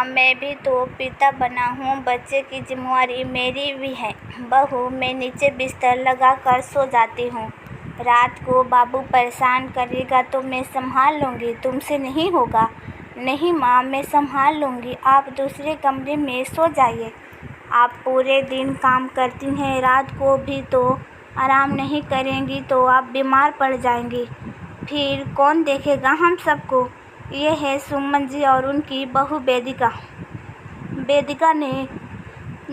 मैं भी तो पिता बना हूँ, बच्चे की जिम्मेवारी मेरी भी है। बहू, मैं नीचे बिस्तर लगाकर सो जाती हूँ। रात को बाबू परेशान करेगा तो मैं संभाल लूँगी, तुमसे नहीं होगा। नहीं माँ, मैं संभाल लूँगी, आप दूसरे कमरे में सो जाइए। आप पूरे दिन काम करती हैं, रात को भी तो आराम नहीं करेंगी तो आप बीमार पड़ जाएंगी, फिर कौन देखेगा हम सबको। ये है सुमन जी और उनकी बहू वेदिका। वेदिका ने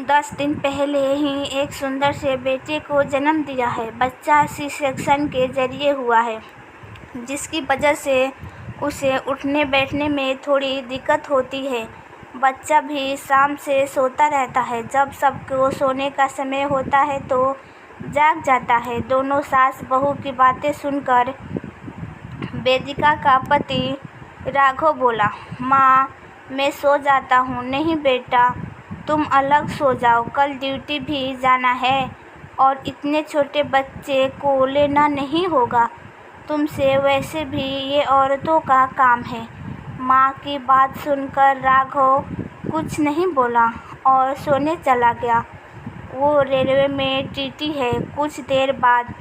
10 दिन पहले ही एक सुंदर से बेटे को जन्म दिया है। बच्चा सी सेक्शन के जरिए हुआ है, जिसकी वजह से उसे उठने बैठने में थोड़ी दिक्कत होती है। बच्चा भी शाम से सोता रहता है, जब सबको सोने का समय होता है तो जाग जाता है। दोनों सास बहू की बातें सुनकर वेदिका का पति राघव बोला, माँ मैं सो जाता हूँ। नहीं बेटा, तुम अलग सो जाओ, कल ड्यूटी भी जाना है और इतने छोटे बच्चे को लेना नहीं होगा तुमसे, वैसे भी ये औरतों का काम है। माँ की बात सुनकर राघव कुछ नहीं बोला और सोने चला गया। वो रेलवे में टीटी है। कुछ देर बाद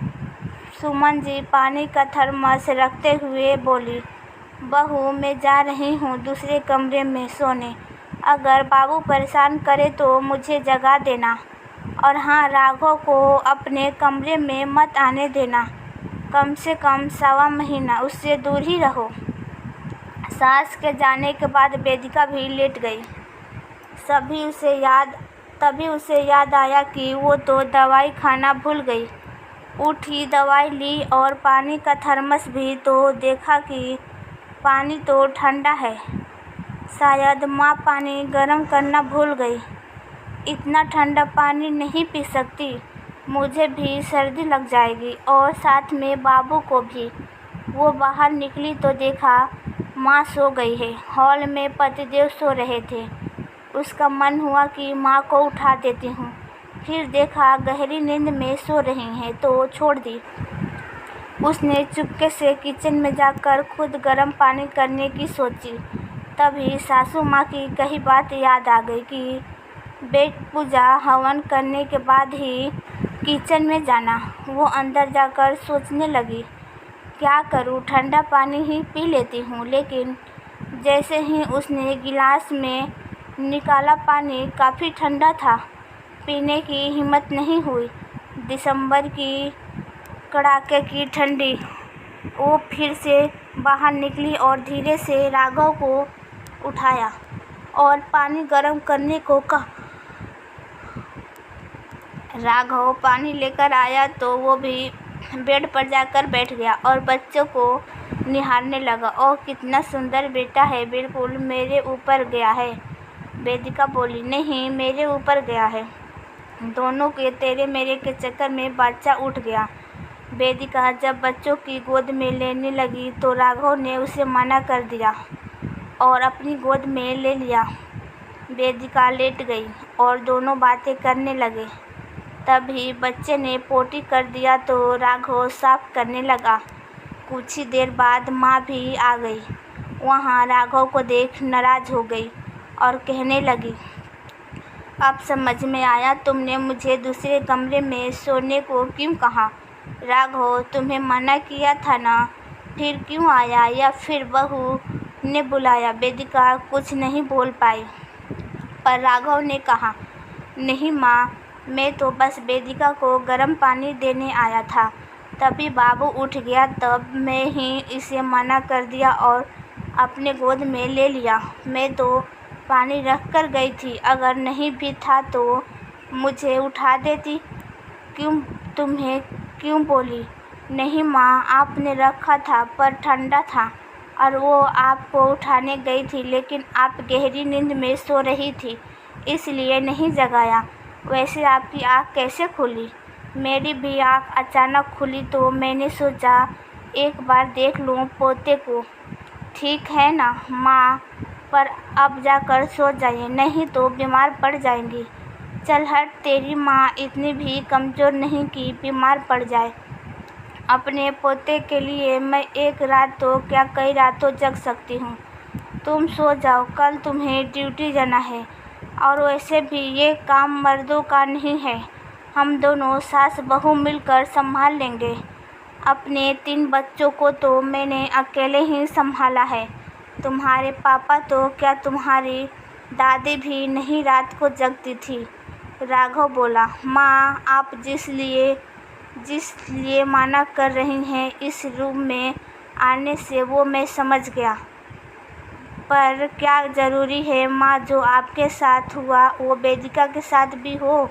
सुमन जी पानी का थर्मस रखते हुए बोली, बहू मैं जा रही हूँ दूसरे कमरे में सोने, अगर बाबू परेशान करे तो मुझे जगा देना, और हाँ राघव को अपने कमरे में मत आने देना, कम से कम 1.25 महीना उससे दूर ही रहो। सास के जाने के बाद वेदिका भी लेट गई। तभी उसे याद आया कि वो तो दवाई खाना भूल गई। उठी, दवाई ली और पानी का थर्मस भी तो देखा कि पानी तो ठंडा है। शायद माँ पानी गर्म करना भूल गई। इतना ठंडा पानी नहीं पी सकती, मुझे भी सर्दी लग जाएगी और साथ में बाबू को भी। वो बाहर निकली तो देखा माँ सो गई है। हॉल में पतिदेव सो रहे थे। उसका मन हुआ कि माँ को उठा देती हूँ, फिर देखा गहरी नींद में सो रही हैं तो छोड़ दी। उसने चुपके से किचन में जाकर खुद गर्म पानी करने की सोची। तभी सासू माँ की कही बात याद आ गई कि बेट पूजा हवन करने के बाद ही किचन में जाना। वो अंदर जाकर सोचने लगी, क्या करूँ, ठंडा पानी ही पी लेती हूँ। लेकिन जैसे ही उसने गिलास में निकाला पानी काफ़ी ठंडा था, पीने की हिम्मत नहीं हुई। दिसंबर की कड़ाके की ठंडी। वो फिर से बाहर निकली और धीरे से राघव को उठाया और पानी गर्म करने को कहा। राघव पानी लेकर आया तो वो भी बेड पर जाकर बैठ गया और बच्चों को निहारने लगा। ओह कितना सुंदर बेटा है, बिल्कुल मेरे ऊपर गया है। वेदिका बोली, नहीं मेरे ऊपर गया है, दोनों के तेरे मेरे के चक्कर में बच्चा उठ गया। वेदिका जब बच्चों की गोद में लेने लगी तो राघव ने उसे मना कर दिया और अपनी गोद में ले लिया। वेदिका लेट गई और दोनों बातें करने लगे। तभी बच्चे ने पोटी कर दिया तो राघव साफ करने लगा। कुछ ही देर बाद माँ भी आ गई। वहाँ राघव को देख नाराज़ हो गई और कहने लगी, अब समझ में आया तुमने मुझे दूसरे कमरे में सोने को क्यों कहा। राघव तुम्हें मना किया था ना, फिर क्यों आया, या फिर बहू ने बुलाया। वेदिका कुछ नहीं बोल पाई, पर राघव ने कहा, नहीं माँ, मैं तो बस वेदिका को गर्म पानी देने आया था, तभी बाबू उठ गया, तब मैं ही इसे मना कर दिया और अपने गोद में ले लिया। मैं तो पानी रख कर गई थी, अगर नहीं भी था तो मुझे उठा देती। तुम्हें क्यों बोली। नहीं माँ, आपने रखा था पर ठंडा था और वो आपको उठाने गई थी, लेकिन आप गहरी नींद में सो रही थी इसलिए नहीं जगाया। वैसे आपकी आँख कैसे खुली। मेरी भी आँख अचानक खुली तो मैंने सोचा एक बार देख लूँ पोते को। ठीक है ना माँ, पर अब जाकर सो जाइए, नहीं तो बीमार पड़ जाएंगी। चल हट, तेरी माँ इतनी भी कमज़ोर नहीं कि बीमार पड़ जाए। अपने पोते के लिए मैं एक रात तो क्या कई रातों जग सकती हूँ। तुम सो जाओ, कल तुम्हें ड्यूटी जाना है, और वैसे भी ये काम मर्दों का नहीं है। हम दोनों सास बहू मिलकर संभाल लेंगे। अपने 3 बच्चों को तो मैंने अकेले ही संभाला है। तुम्हारे पापा तो क्या, तुम्हारी दादी भी नहीं रात को जगती थी। राघव बोला, माँ आप जिस लिए मना कर रही हैं इस रूम में आने से, वो मैं समझ गया। पर क्या ज़रूरी है माँ, जो आपके साथ हुआ वो वेदिका के साथ भी हो?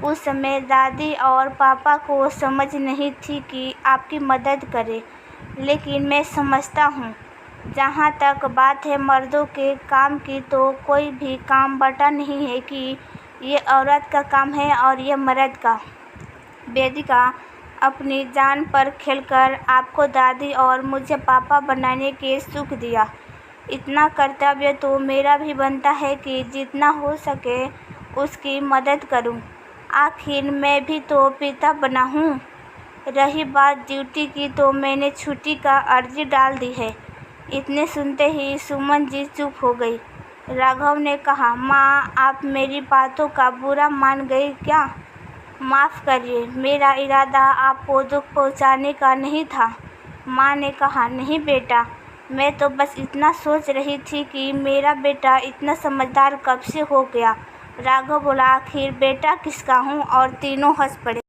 उस समय दादी और पापा को समझ नहीं थी कि आपकी मदद करें, लेकिन मैं समझता हूँ। जहाँ तक बात है मर्दों के काम की, तो कोई भी काम बटा नहीं है कि ये औरत का काम है और ये मर्द का। वेदिका अपनी जान पर खेलकर आपको दादी और मुझे पापा बनाने के सुख दिया। इतना कर्तव्य तो मेरा भी बनता है कि जितना हो सके उसकी मदद करूं। आखिर मैं भी तो पिता बना हूं। रही बात ड्यूटी की, तो मैंने छुट्टी का अर्जी डाल दी है। इतने सुनते ही सुमन जी चुप हो गई। राघव ने कहा, माँ आप मेरी बातों का बुरा मान गई क्या? माफ़ करिए, मेरा इरादा आपको दुख पहुँचाने का नहीं था। माँ ने कहा, नहीं बेटा, मैं तो बस इतना सोच रही थी कि मेरा बेटा इतना समझदार कब से हो गया। राघव बोला, आखिर बेटा किसका हूँ? और तीनों हंस पड़े।